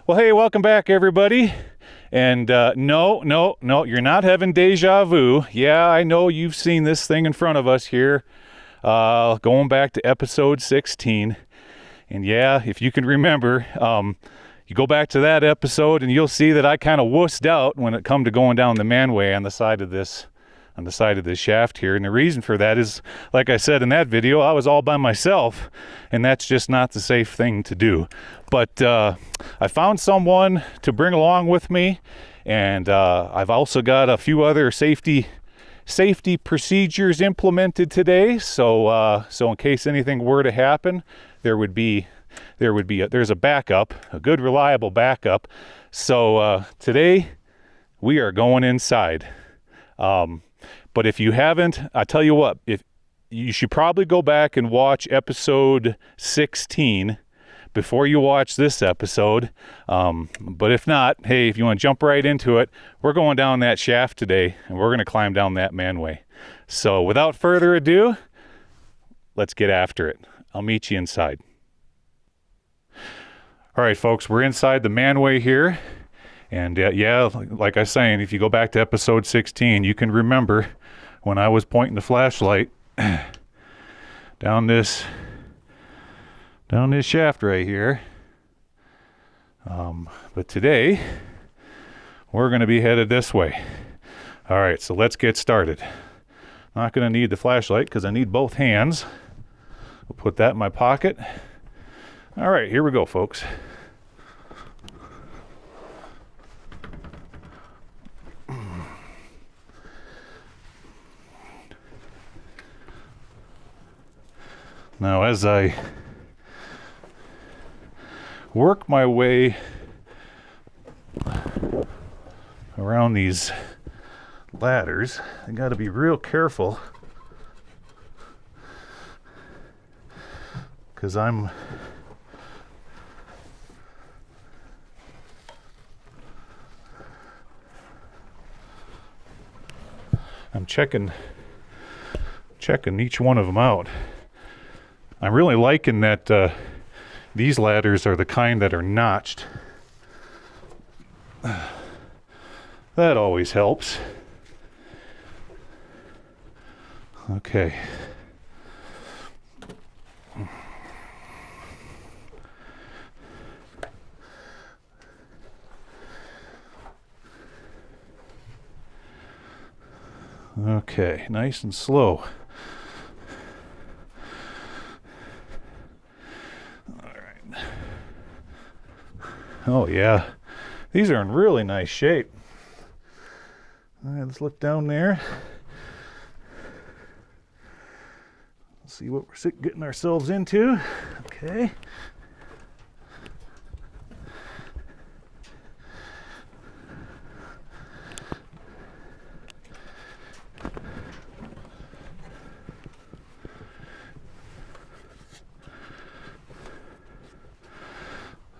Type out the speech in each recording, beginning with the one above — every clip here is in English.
Well, hey, welcome back, everybody. And no, you're not having deja vu. Yeah, I know you've seen this thing in front of us here, going back to episode 16. And yeah, if you can remember, you go back to that episode and you'll see that I kind of wussed out when it come to going down the manway on the side of this shaft here. And the reason for that is, like I said in that video, I was all by myself, and that's just not the safe thing to do. But I found someone to bring along with me, and I've also got a few other safety procedures implemented today. So in case anything were to happen, there's a backup, a good reliable backup. So today we are going inside. But if you haven't, I tell you what, if you should probably go back and watch episode 16 before you watch this episode. But if not, hey, if you want to jump right into it, we're going down that shaft today, and we're going to climb down that manway. So without further ado, let's get after it. I'll meet you inside. All right, folks, we're inside the manway here. And yeah, like I was saying, if you go back to episode 16, you can remember when I was pointing the flashlight down this shaft right here. But today, we're going to be headed this way. All right, so let's get started. Not going to need the flashlight because I need both hands. We'll put that in my pocket. All right, here we go, folks. Now, as I work my way around these ladders, I got to be real careful because I'm checking each one of them out. I'm really liking that these ladders are the kind that are notched. That always helps. Okay. Okay, nice and slow. Oh yeah, these are in really nice shape. All right, let's look down there. Let's see what we're getting ourselves into. Okay.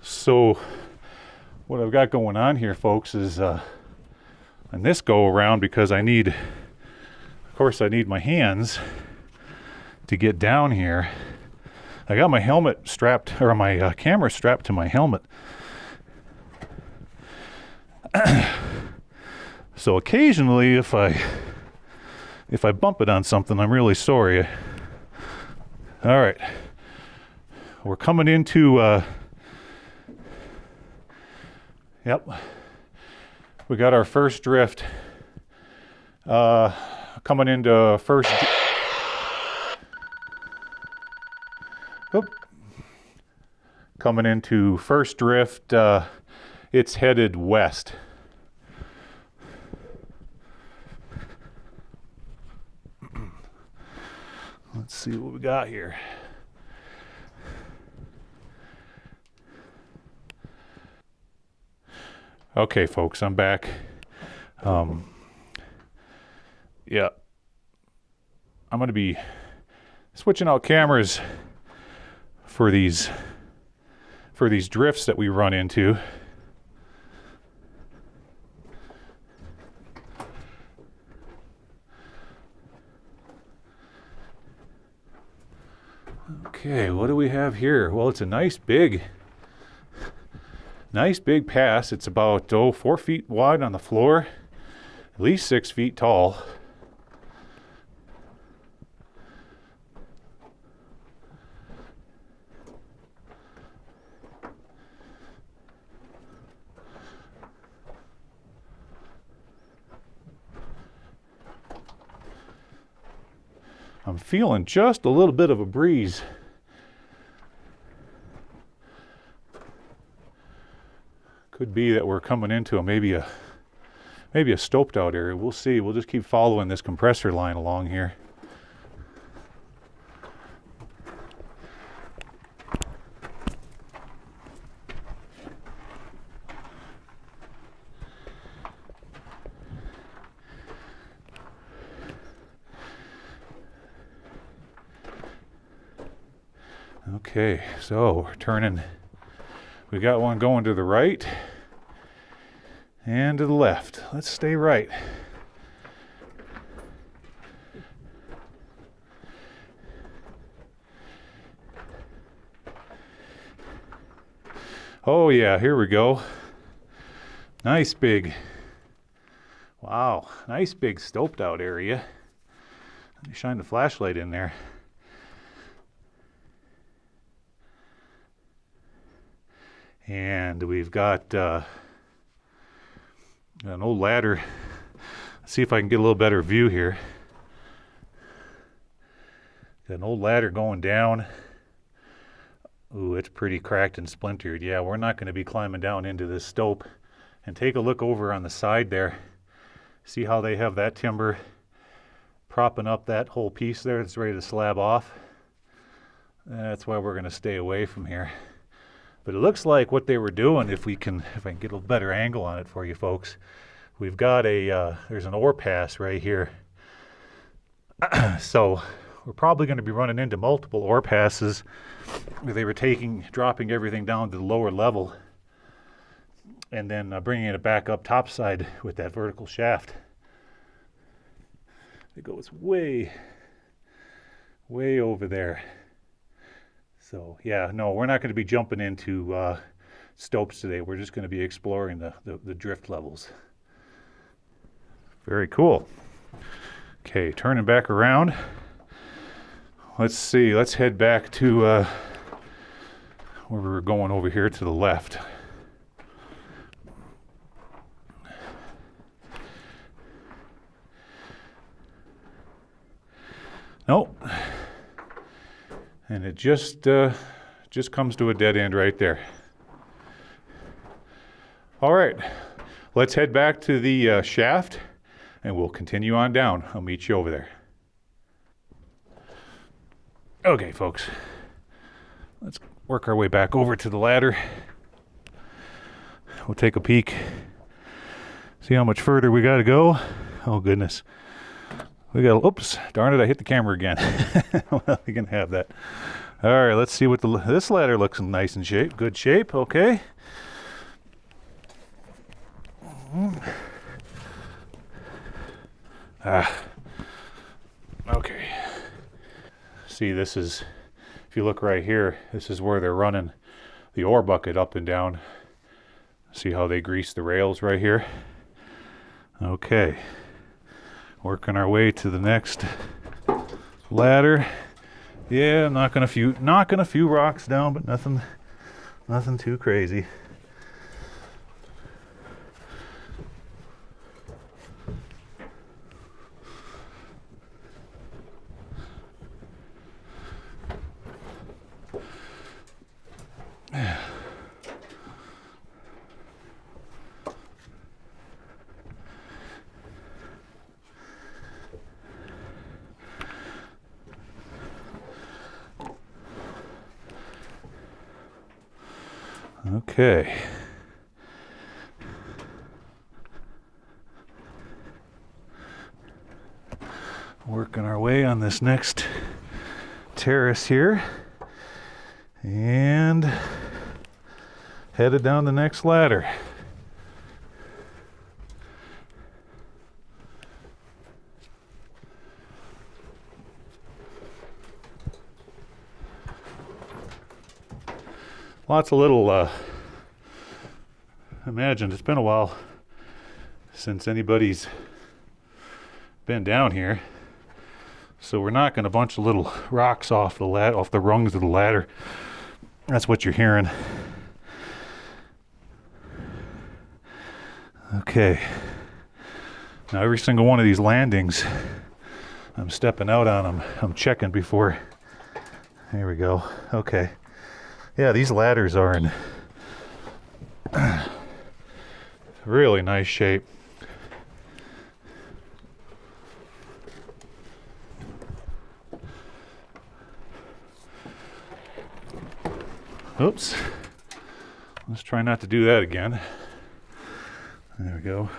So what I've got going on here, folks, is on this go around, because I need my hands to get down here. I got my helmet strapped, or my camera strapped to my helmet. So occasionally, if I bump it on something, I'm really sorry. All right, we're coming into. Yep, we got our first drift coming into first. Coming into first drift, it's headed west. Let's see what we got here. Okay, folks, I'm back. Yeah, I'm going to be switching out cameras for these drifts that we run into. Okay, what do we have here? Well, it's a nice big Nice big pass. It's about 4 feet wide on the floor, at least 6 feet tall. I'm feeling just a little bit of a breeze. Could be that we're coming into maybe a stoped out area. We'll see. We'll just keep following this compressor line along here. Okay, so we're turning. We got one going to the right and to the left. Let's stay right. Oh yeah, here we go. Nice big, wow, nice big stoped out area. Let me shine the flashlight in there. And we've got an old ladder. Let's see if I can get a little better view here. Got an old ladder going down. Ooh, it's pretty cracked and splintered. Yeah, we're not going to be climbing down into this stope. And take a look over on the side there. See how they have that timber propping up that whole piece there? It's ready to slab off. That's why we're going to stay away from here. But it looks like what they were doing, if I can get a better angle on it for you folks, we've got there's an ore pass right here. So we're probably going to be running into multiple ore passes where they were dropping everything down to the lower level and then bringing it back up topside with that vertical shaft. It goes way, way over there. So yeah, no, we're not going to be jumping into stopes today. We're just going to be exploring the drift levels. Very cool. Okay, turning back around. Let's see, let's head back to where we were going over here to the left. Nope. And it just comes to a dead end right there. All right, let's head back to the shaft and we'll continue on down. I'll meet you over there. Okay, folks, let's work our way back over to the ladder. We'll take a peek, see how much further we got to go. Oh, goodness. We got, oops, darn it, I hit the camera again. Well, we can have that. All right, let's see what this ladder looks nice and good shape, okay. Okay. See, this is, if you look right here, this is where they're running the ore bucket up and down. See how they grease the rails right here? Okay. Working our way to the next ladder. Yeah, knocking a few rocks down, but nothing too crazy. Okay. Working our way on this next terrace here and headed down the next ladder. Lots of little imagine it's been a while since anybody's been down here. So we're knocking a bunch of little rocks off the rungs of the ladder. That's what you're hearing. Okay. Now every single one of these landings, I'm stepping out on them. I'm checking before. Here we go. Okay. Yeah, these ladders are in really nice shape. Oops. Let's try not to do that again. There we go.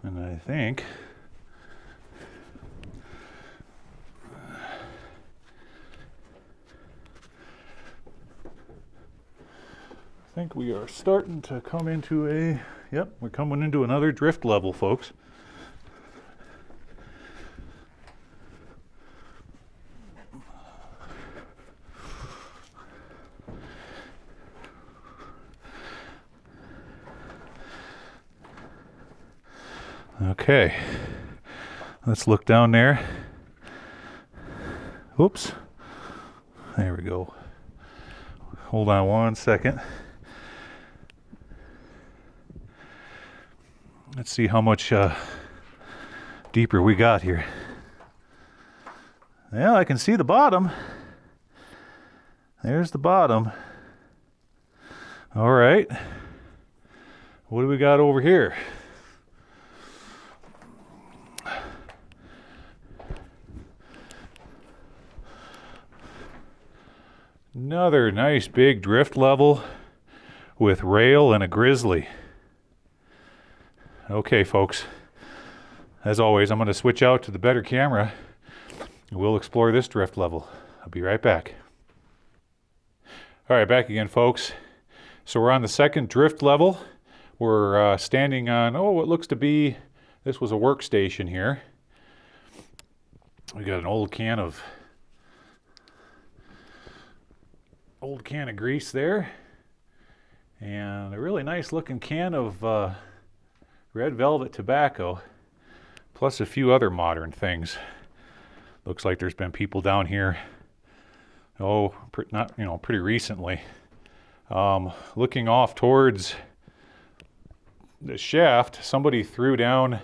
And I think we are starting to come into we're coming into another drift level, folks. Okay, let's look down there. Oops, there we go. Hold on one second. Let's see how much deeper we got here. Yeah, I can see the bottom. There's the bottom. All right, what do we got over here? Another nice big drift level with rail and a grizzly. Okay, folks, as always, I'm going to switch out to the better camera and we'll explore this drift level. I'll be right back. All right, back again, folks. So we're on the second drift level. We're standing on, what looks to be, this was a workstation here. We got an old can of grease there, and a really nice looking can of red velvet tobacco, plus a few other modern things. Looks like there's been people down here, pretty recently. Looking off towards the shaft, somebody threw down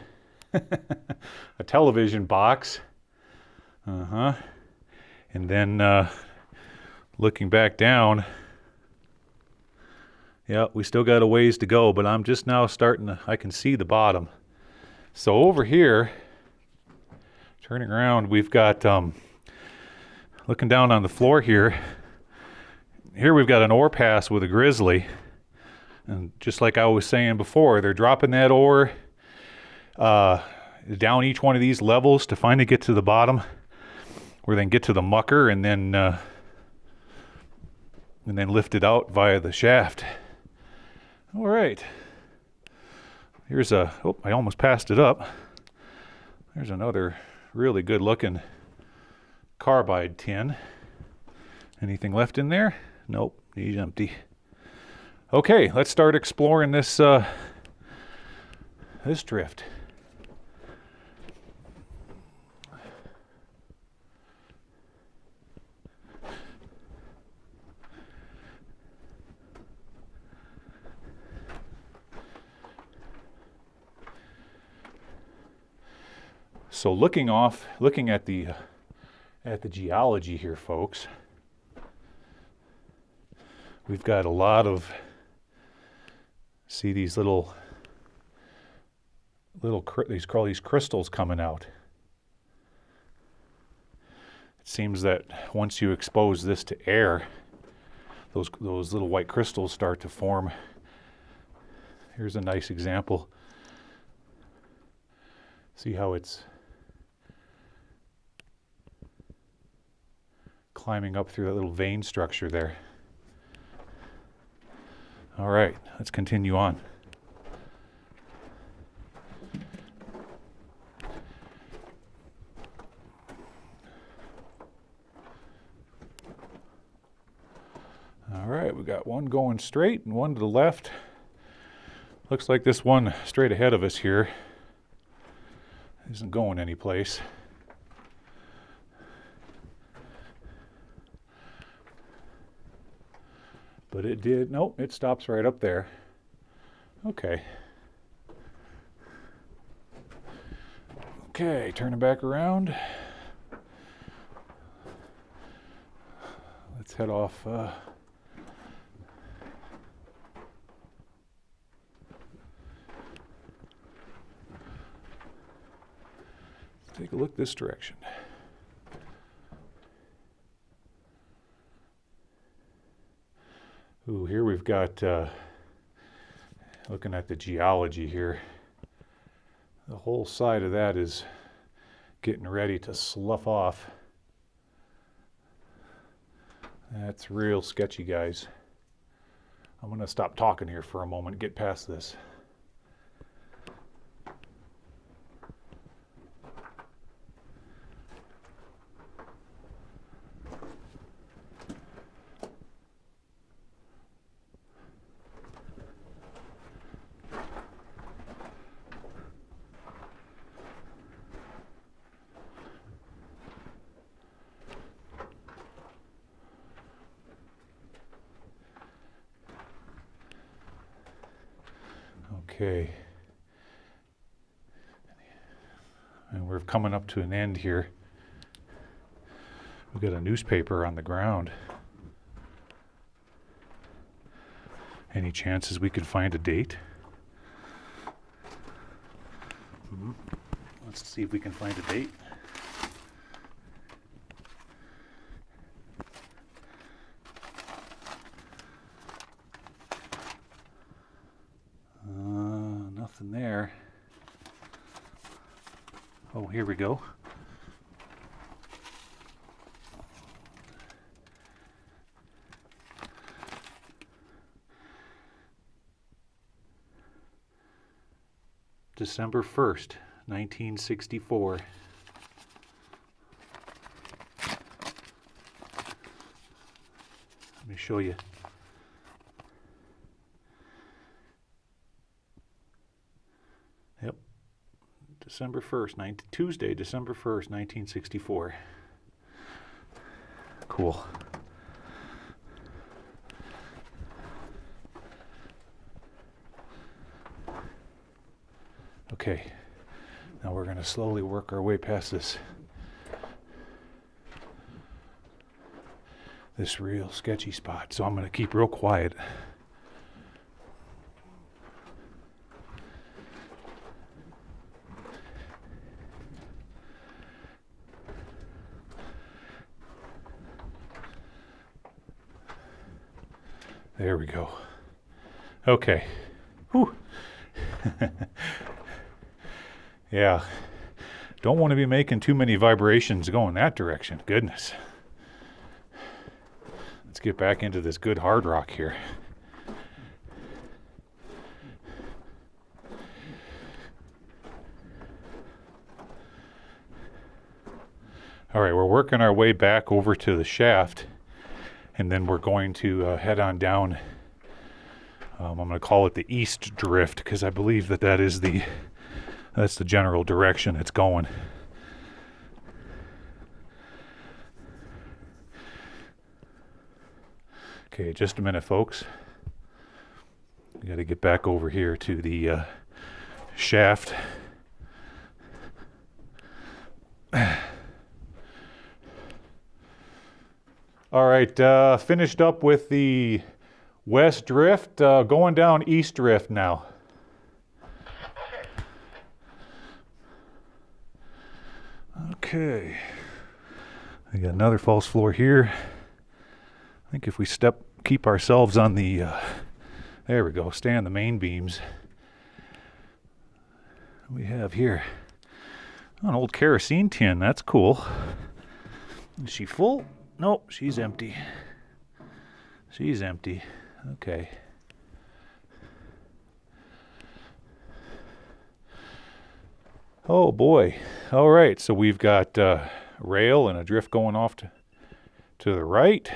a television box. And then looking back down, yeah, we still got a ways to go, but I'm just now I can see the bottom. So over here, turning around, we've got, looking down on the floor here we've got an ore pass with a grizzly. And just like I was saying before, they're dropping that ore down each one of these levels to finally get to the bottom, where they can get to the mucker and then lift it out via the shaft. All right. Here's I almost passed it up. There's another really good looking carbide tin. Anything left in there? Nope, he's empty. Okay, let's start exploring this this drift. So looking at the geology here, folks, we've got a lot of, see these these crystals coming out. It seems that once you expose this to air, those little white crystals start to form. Here's a nice example. See how it's climbing up through that little vein structure there. All right, let's continue on. All right, we got one going straight and one to the left. Looks like this one straight ahead of us here isn't going anyplace. But it did, nope, it stops right up there. Okay. Okay, turning back around. Let's head off. Take a look this direction. Ooh, here we've got, looking at the geology here, the whole side of that is getting ready to slough off. That's real sketchy, guys. I'm going to stop talking here for a moment and get past this. Okay, and we're coming up to an end here. We've got a newspaper on the ground. Any chances we could find a date? Let's see if we can find a date. Nothing there. Oh, here we go. December 1st, 1964. Let me show you. Yep. December 1st, Tuesday, December 1st, 1964. Cool. Okay, now we're going to slowly work our way past this real sketchy spot. So I'm going to keep real quiet. There we go. Okay. Whew. Yeah. Don't want to be making too many vibrations going that direction. Goodness. Let's get back into this good hard rock here. All right, we're working our way back over to the shaft, and then we're going to head on down. I'm going to call it the east drift because I believe that's the general direction it's going. Okay, just a minute, folks. We got to get back over here to the shaft. All right, finished up with the west drift, going down east drift now. Okay, I got another false floor here. I think if we step keep ourselves on the, there we go, stay on the main beams. We have here an old kerosene tin. That's cool. Is she full? Nope, she's empty. She's empty. Okay. Oh boy. All right, so we've got rail and a drift going off to the right.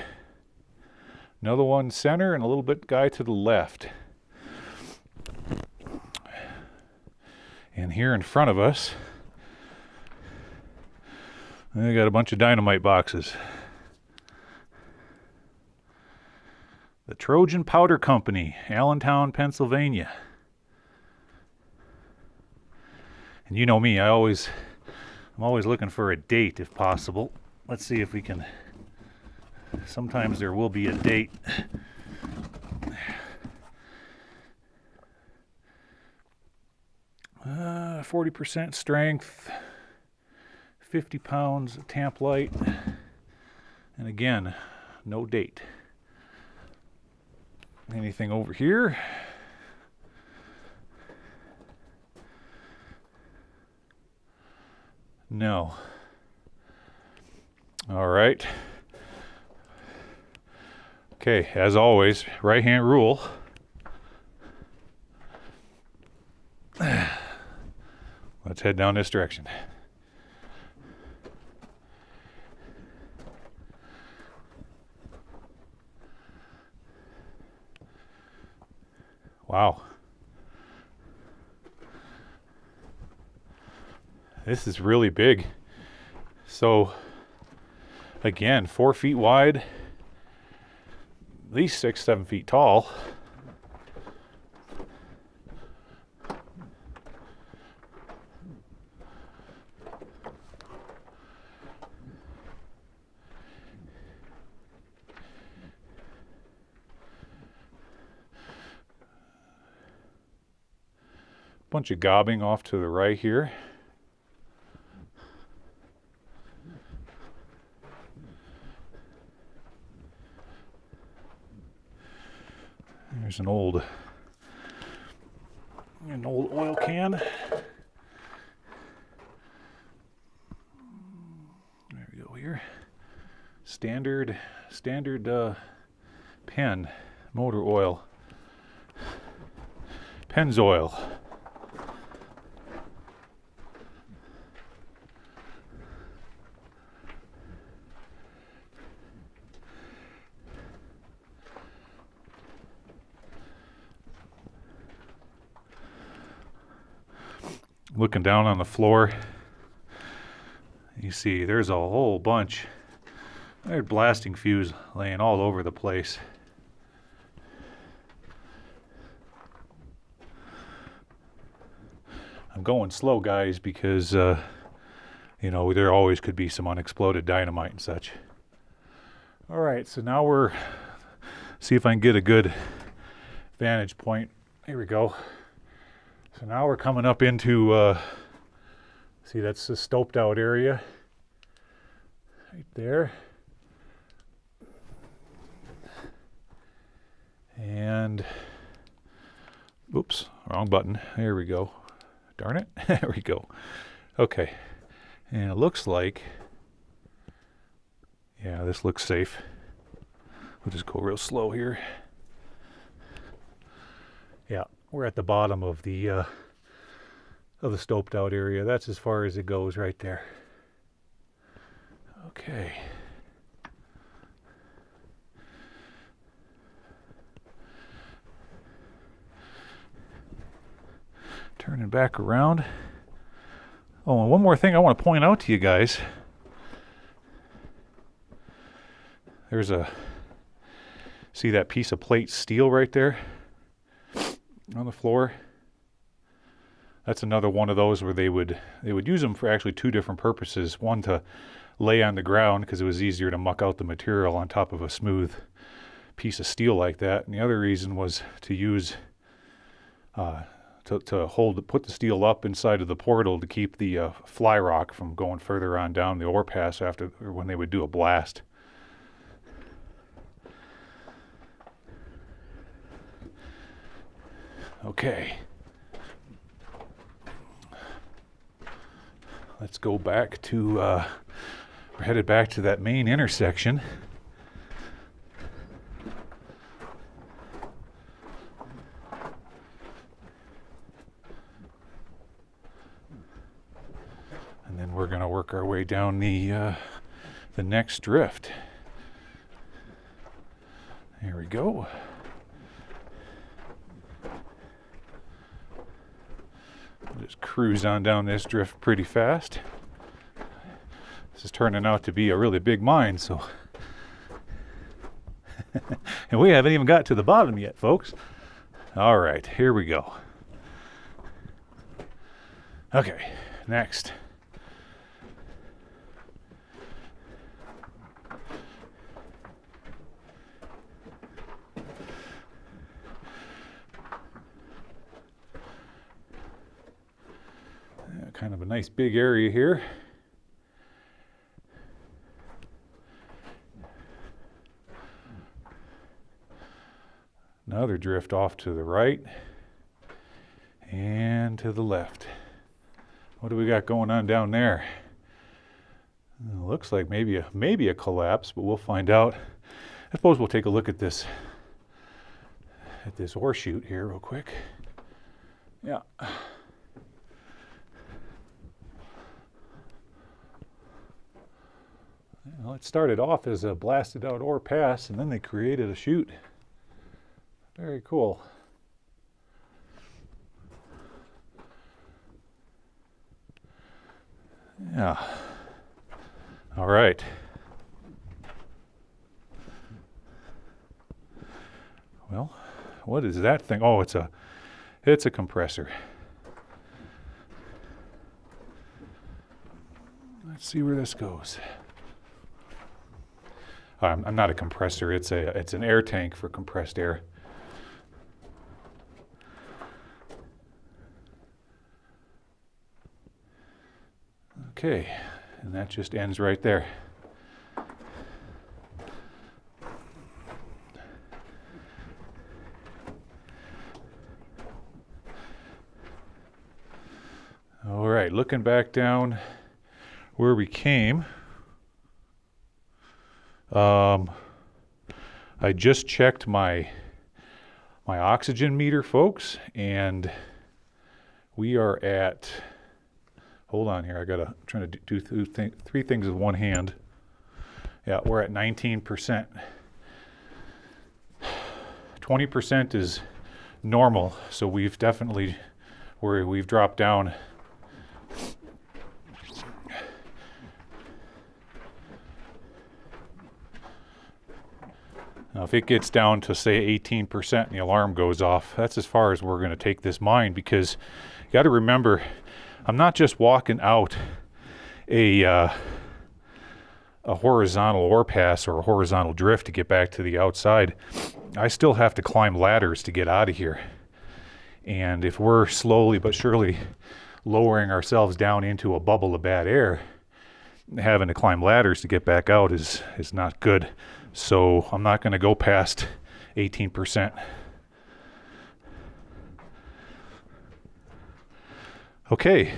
Another one center and a little bit guy to the left. And here in front of us, we got a bunch of dynamite boxes. The Trojan Powder Company, Allentown, Pennsylvania. And you know me, I'm always looking for a date if possible. Let's see if we can. Sometimes there will be a date. 40% strength, 50 pounds tamp light, and again, no date. Anything over here? No. All right. Okay, as always, right hand rule. Let's head down this direction. Wow. This is really big. So, again, 4 feet wide, at least 6-7 feet tall. Bunch of gobbing off to the right here. There's an old oil can. There we go here. Standard pen, motor oil, Pennzoil. Looking down on the floor, you see there's a whole bunch. There's blasting fuse laying all over the place. I'm going slow, guys, because you know, there always could be some unexploded dynamite and such. All right, so now we're see if I can get a good vantage point. Here we go. So now we're coming up into, see, that's the stoped out area right there. And, oops, wrong button. There we go. Darn it. There we go. Okay. And it looks like, yeah, this looks safe. We'll just go real slow here. Yeah. We're at the bottom of the stoped out area. That's as far as it goes right there. Okay. Turning back around. Oh, and one more thing I want to point out to you guys. There's see that piece of plate steel right there? On the floor. That's another one of those where they would use them for actually two different purposes. One, to lay on the ground because it was easier to muck out the material on top of a smooth piece of steel like that. And the other reason was to use to put the steel up inside of the portal to keep the fly rock from going further on down the ore pass after, or when they would do a blast. Okay. Let's go back to, we're headed back to that main intersection. And then we're going to work our way down the next drift. There we go. Just cruise on down this drift pretty fast. This is turning out to be a really big mine, so. And we haven't even got to the bottom yet, folks. All right, here we go. Okay, next. Kind of a nice big area here. Another drift off to the right and to the left. What do we got going on down there? Looks like maybe a collapse, but we'll find out. I suppose we'll take a look at this ore chute here real quick. Yeah. Well, it started off as a blasted out ore pass, and then they created a chute. Very cool. Yeah. All right. Well, what is that thing? Oh, it's a compressor. Let's see where this goes. I'm not a compressor. It's an air tank for compressed air. Okay, and that just ends right there. All right, looking back down where we came. I just checked my oxygen meter, folks, and we are at, hold on here, I'm trying to do three things with one hand. Yeah, we're at 19%. 20% is normal, so we've definitely, we've dropped down. Now, if it gets down to, say, 18% and the alarm goes off, that's as far as we're going to take this mine, because you got to remember, I'm not just walking out a horizontal ore pass or a horizontal drift to get back to the outside. I still have to climb ladders to get out of here. And if we're slowly but surely lowering ourselves down into a bubble of bad air, having to climb ladders to get back out is not good. So I'm not going to go past 18%. Okay,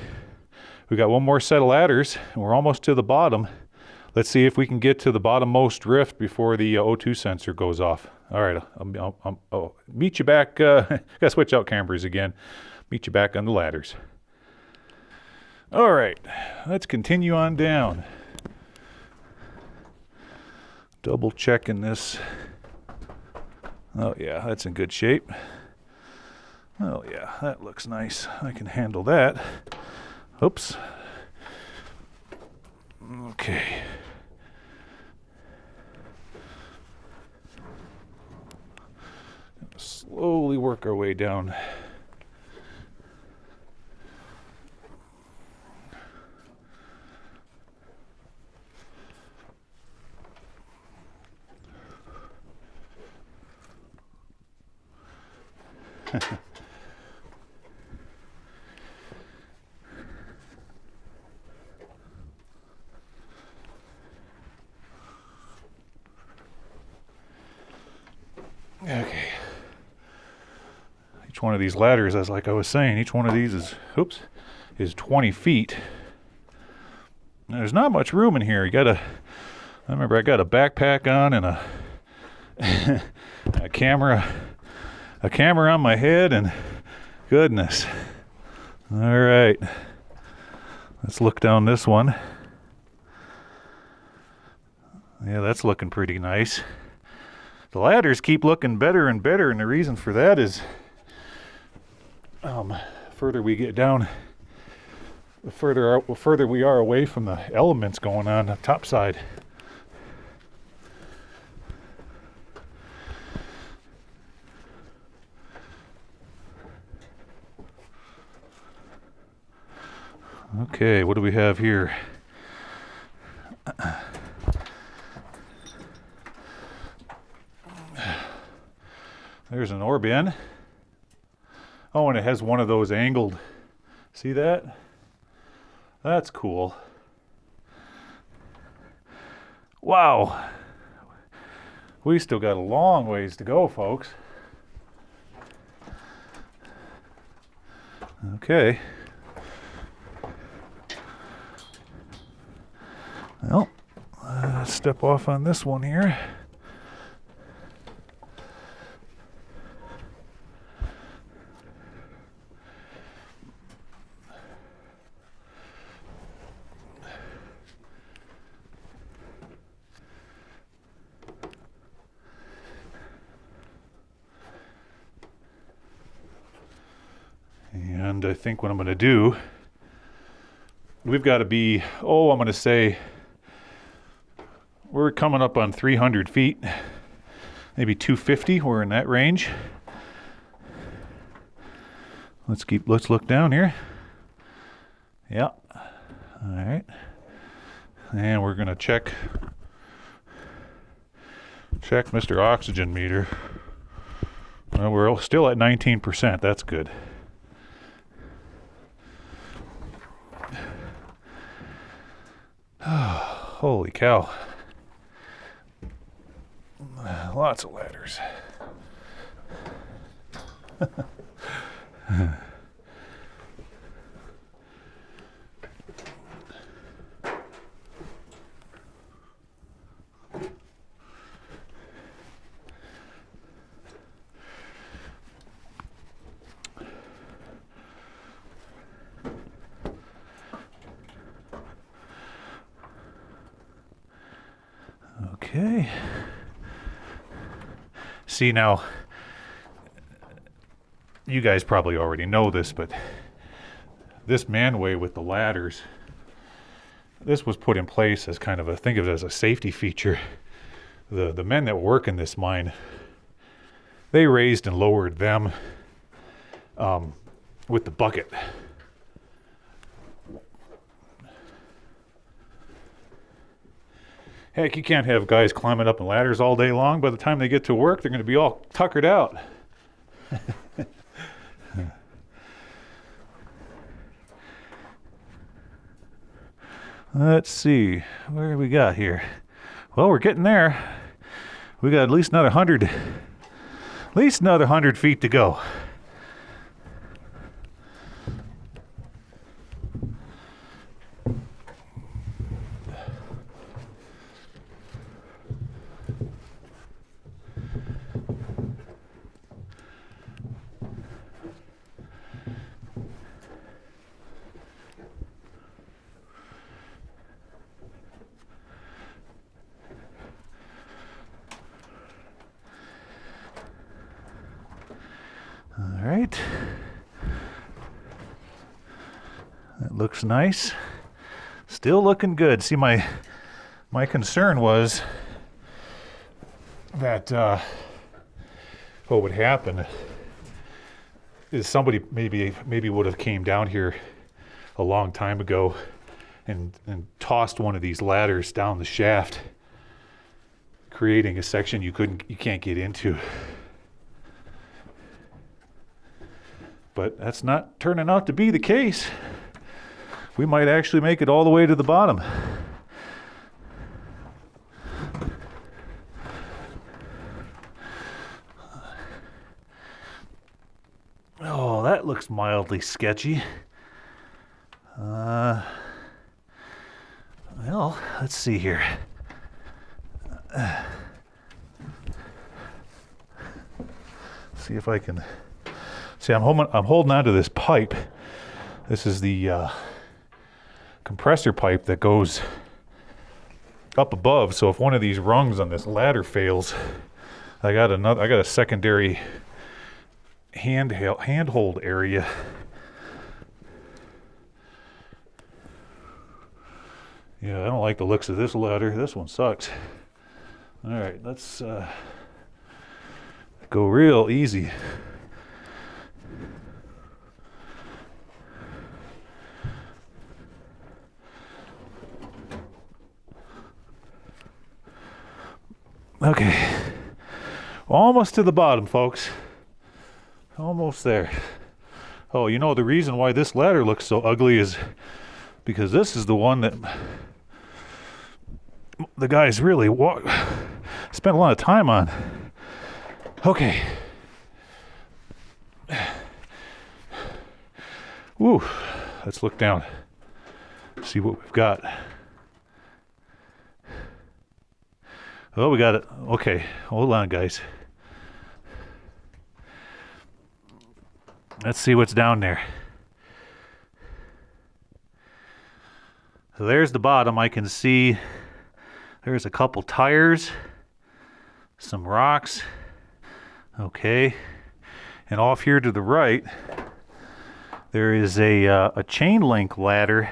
we got one more set of ladders, and we're almost to the bottom. Let's see if we can get to the bottommost drift before the O2 sensor goes off. All right, I'll meet you back. Gotta switch out cameras again. Meet you back on the ladders. All right, let's continue on down. Double checking this. Oh yeah, that's in good shape. Oh yeah, that looks nice. I can handle that. Oops. Okay. Slowly work our way down. Okay. I Each one of these ladders, as like I was saying, each one of these is 20 feet. Now, there's not much room in here. I remember I got a backpack on and a camera on my head, and goodness. All right, let's look down this one. Yeah, that's looking pretty nice. The ladders keep looking better and better, and the reason for that is further we get down, the further we are away from the elements going on the top side. Okay, what do we have here? There's an ore bin. Oh, and it has one of those angled. See that? That's cool. Wow. We still got a long ways to go, folks. Okay. Well, let's step off on this one here. And I think what I'm going to do, we've got to be, I'm going to say, we're coming up on 300 feet, maybe 250. We're in that range. Let's look down here. Yeah. All right. And we're going to check Mr. Oxygen meter. Well, we're still at 19%. That's good. Holy cow. Lots of ladders. Okay. See, now, you guys probably already know this, but this manway with the ladders, this was put in place as kind of think of it as a safety feature. The men that work in this mine, they raised and lowered them with the bucket. Heck, you can't have guys climbing up in ladders all day long. By the time they get to work, they're going to be all tuckered out. Let's see, where do we got here? Well, we're getting there. We got at least another 100 feet to go. All right. That looks nice. Still looking good. See, my concern was that what would happen is somebody maybe would have came down here a long time ago and tossed one of these ladders down the shaft, creating a section you can't get into. But that's not turning out to be the case. We might actually make it all the way to the bottom. that looks mildly sketchy. Well, let's see here. See if I can. See, I'm holding onto this pipe. This is the compressor pipe that goes up above. So if one of these rungs on this ladder fails, I got a secondary handhold area. Yeah, I don't like the looks of this ladder. This one sucks. All right, let's go real easy. Okay, almost to the bottom, folks. Almost there. Oh, you know, the reason why this ladder looks so ugly is because this is the one that the guys really spent a lot of time on. Okay. Woo. Let's look down. See what we've got. Oh, we got it. Okay. Hold on, guys. Let's see what's down there. So there's the bottom. I can see there's a couple tires, some rocks. Okay. And off here to the right, there is a chain link ladder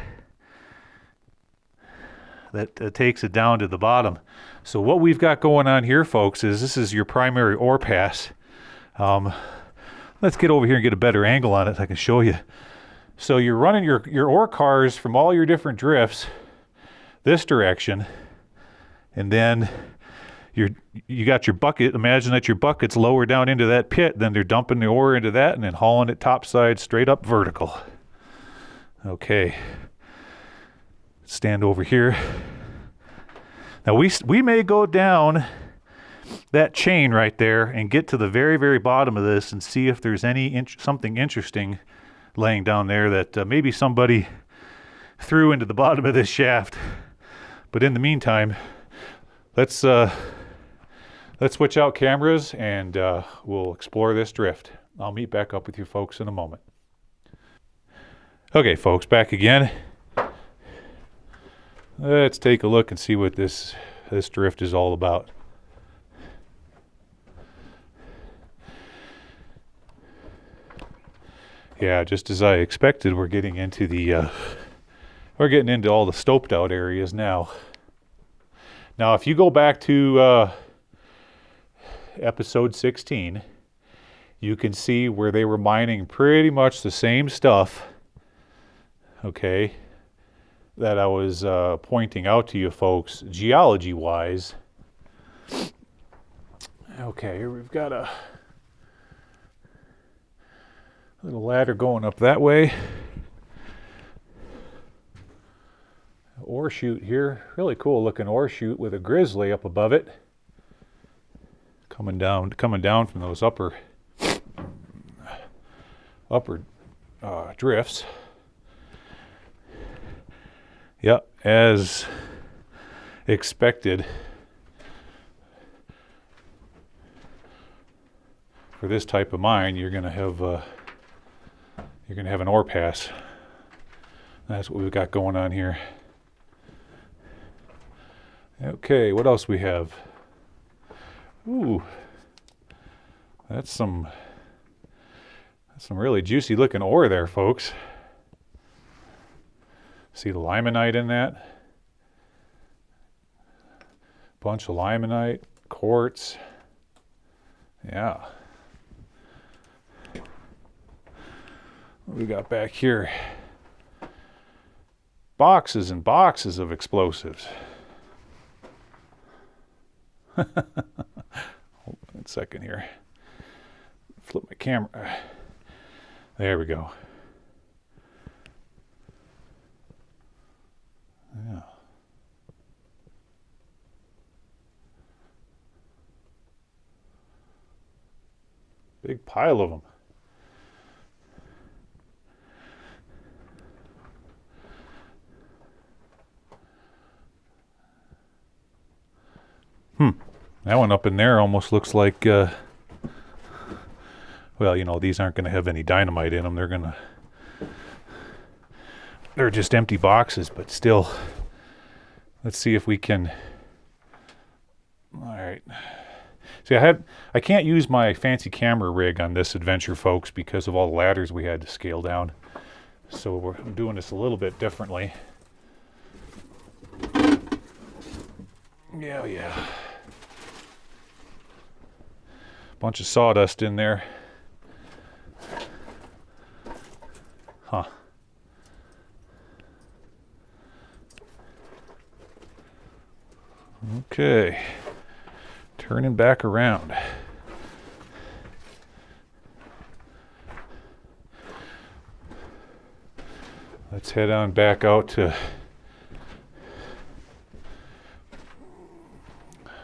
that takes it down to the bottom. So what we've got going on here, folks, is this is your primary ore pass. Let's get over here and get a better angle on it so I can show you. So you're running your ore cars from all your different drifts this direction, and then you got your bucket. Imagine that your bucket's lower down into that pit, then they're dumping the ore into that and then hauling it topside straight up vertical. Okay. Stand over here. Now we may go down that chain right there and get to the very, very bottom of this and see if there's something interesting laying down there that maybe somebody threw into the bottom of this shaft. But in the meantime, let's switch out cameras and we'll explore this drift. I'll meet back up with you folks in a moment. Okay, folks, back again. Let's take a look and see what this drift is all about. Yeah, just as I expected, we're getting into all the stoped out areas now. Now, if you go back to episode 16, you can see where they were mining pretty much the same stuff, okay, that I was pointing out to you folks, geology-wise. Okay, here we've got a little ladder going up that way. Ore chute here, really cool looking ore chute with a grizzly up above it, coming down from those upper drifts. Yep, as expected. For this type of mine, you're going to have an ore pass. That's what we've got going on here. Okay, what else we have? Ooh, that's some really juicy looking ore there, folks. See the limonite in that? Bunch of limonite, quartz. Yeah. What we got back here? Boxes and boxes of explosives. Hold on a second here. Flip my camera. There we go. Yeah. Big pile of them. That one up in there almost looks like, well, you know, these aren't going to have any dynamite in them. They're just empty boxes, but still. Let's see if we can. All right. See, I can't use my fancy camera rig on this adventure, folks, because of all the ladders we had to scale down. So we're doing this a little bit differently. Yeah. Bunch of sawdust in there. Huh. Okay. Turning back around. Let's head on back out to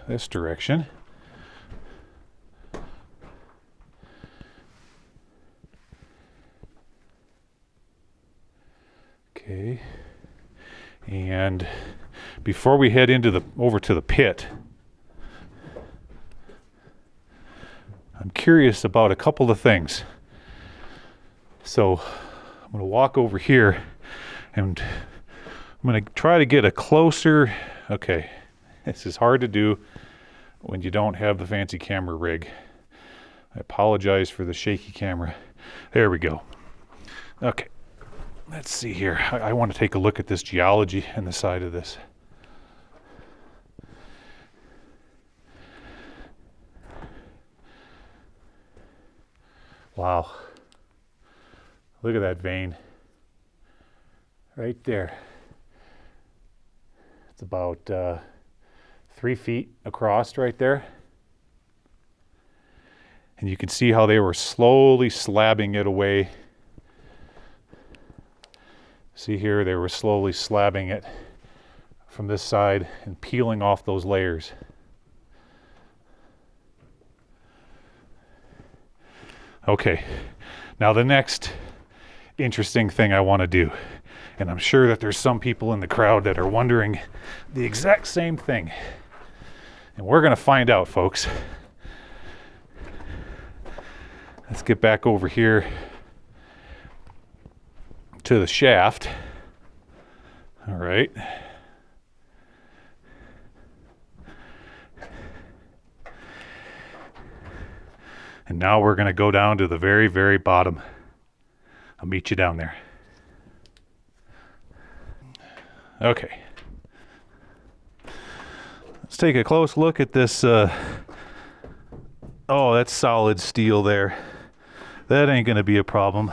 this direction. Okay. And before we head into over to the pit, I'm curious about a couple of things. So I'm going to walk over here and I'm going to try to get a closer. Okay, this is hard to do when you don't have the fancy camera rig. I apologize for the shaky camera. There we go. Okay, let's see here. I want to take a look at this geology and the side of this. Wow. Look at that vein. Right there. It's about 3 feet across right there. And you can see how they were slowly slabbing it away. See here, they were slowly slabbing it from this side and peeling off those layers. Okay, now the next interesting thing I want to do, and I'm sure that there's some people in the crowd that are wondering the exact same thing, and we're going to find out, folks. Let's get back over here to the shaft. All right. And now we're going to go down to the very, very bottom. I'll meet you down there. Okay. Let's take a close look at this. Oh, that's solid steel there. That ain't going to be a problem.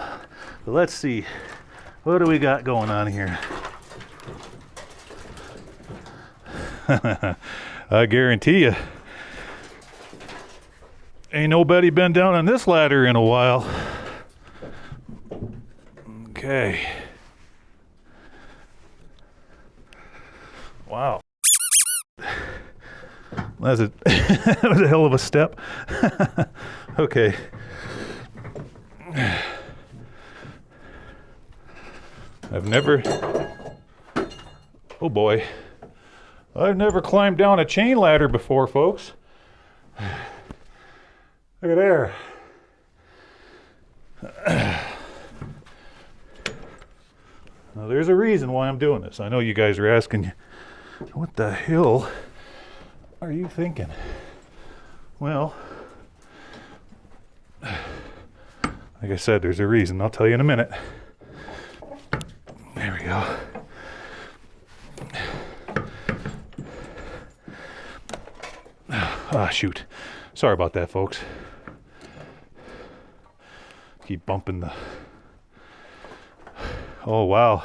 But let's see. What do we got going on here? I guarantee you, ain't nobody been down on this ladder in a while. Okay. Wow. That was a hell of a step. Okay. Oh boy. I've never climbed down a chain ladder before, folks. Look at there. Now, there's a reason why I'm doing this. I know you guys are asking, what the hell are you thinking? Well, like I said, there's a reason. I'll tell you in a minute. There we go. Ah, shoot. Sorry about that, folks. Keep bumping the... Oh, wow.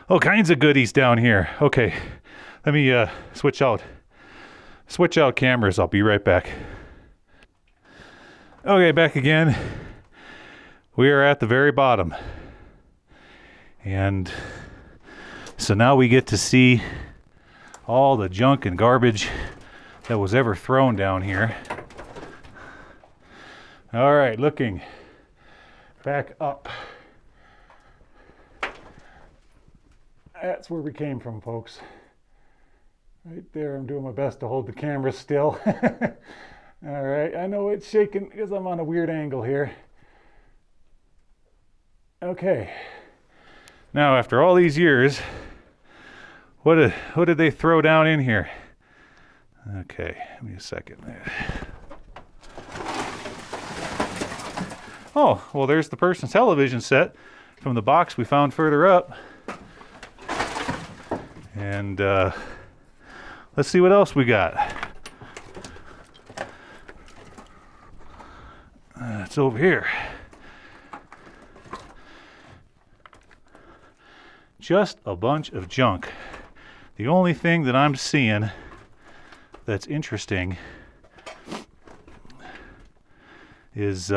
All kinds of goodies down here. Okay, let me switch out cameras. I'll be right back. Okay, back again. We are at the very bottom. And so now we get to see all the junk and garbage that was ever thrown down here. All right, looking back up. That's where we came from, folks. Right there, I'm doing my best to hold the camera still. All right, I know it's shaking because I'm on a weird angle here. Okay. Now, after all these years, what did they throw down in here? Okay, give me a second there. Oh, well, there's the person's television set from the box we found further up. And let's see what else we got. It's over here. Just a bunch of junk. The only thing that I'm seeing that's interesting is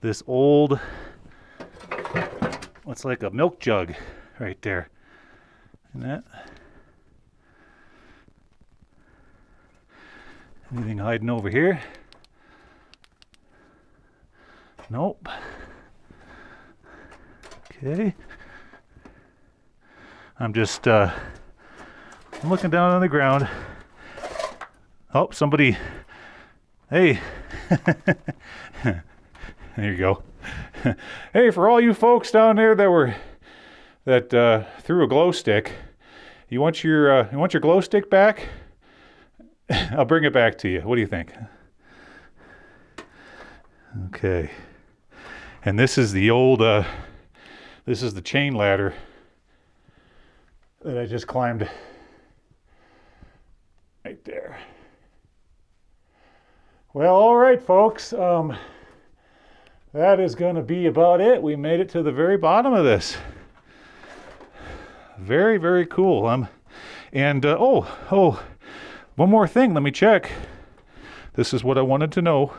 this old, what's like a milk jug right there. And that. Anything hiding over here? Nope. Okay. I'm just I'm looking down on the ground. Oh, somebody. Hey. There you go. Hey, for all you folks down there that threw a glow stick, you want your glow stick back? I'll bring it back to you. What do you think? Okay. And this is the old this is the chain ladder that I just climbed right there. Well, all right, folks. That is going to be about it. We made it to the very bottom of this. Very, very cool. Oh, one more thing. Let me check. This is what I wanted to know.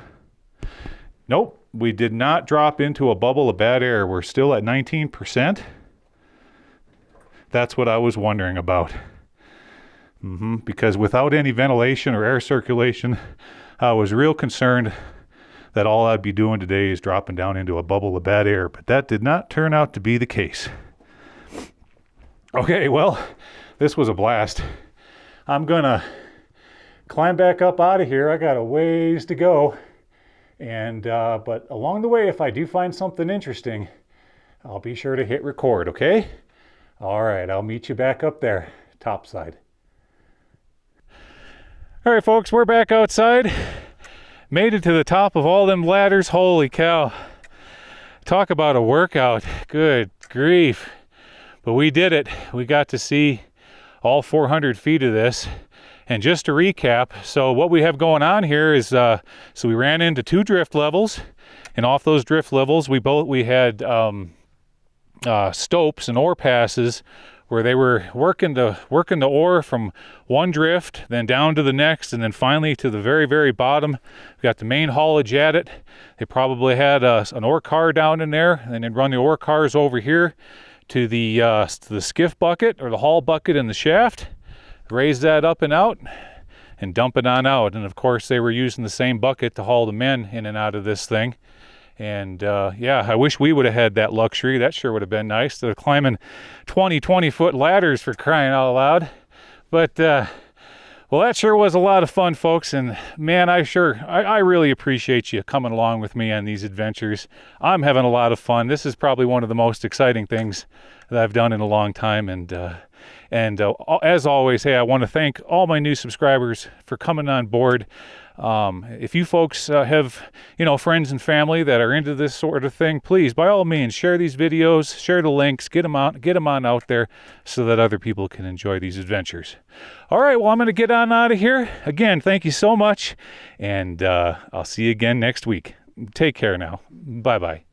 Nope, we did not drop into a bubble of bad air. We're still at 19%. That's what I was wondering about. Because without any ventilation or air circulation, I was real concerned that all I'd be doing today is dropping down into a bubble of bad air, but that did not turn out to be the case. Okay, well, this was a blast. I'm gonna climb back up out of here. I got a ways to go. And but along the way, if I do find something interesting, I'll be sure to hit record, okay? All right, I'll meet you back up there, topside. All right, folks, we're back outside. Made it to the top of all them ladders. Holy cow. Talk about a workout. Good grief. But we did it. We got to see all 400 feet of this. And just to recap, so what we have going on here is, so we ran into 2 drift levels, and off those drift levels, we had stopes and ore passes where they were working the ore from one drift, then down to the next, and then finally to the very, very bottom. We got the main haulage at it. They probably had an ore car down in there, and they'd run the ore cars over here to the skiff bucket or the haul bucket in the shaft. Raise that up and out and dump it on out. And of course they were using the same bucket to haul the men in and out of this thing. And yeah, I wish we would have had that luxury. That sure would have been nice. They're climbing 20-foot ladders, for crying out loud. But well, that sure was a lot of fun, folks. And man, I really appreciate you coming along with me on these adventures. I'm having a lot of fun. This is probably one of the most exciting things that I've done in a long time. And as always, hey, I want to thank all my new subscribers for coming on board. If you folks have, friends and family that are into this sort of thing, please, by all means, share these videos, share the links, get them on out there so that other people can enjoy these adventures. All right, well, I'm going to get on out of here. Again, thank you so much, and I'll see you again next week. Take care now. Bye-bye.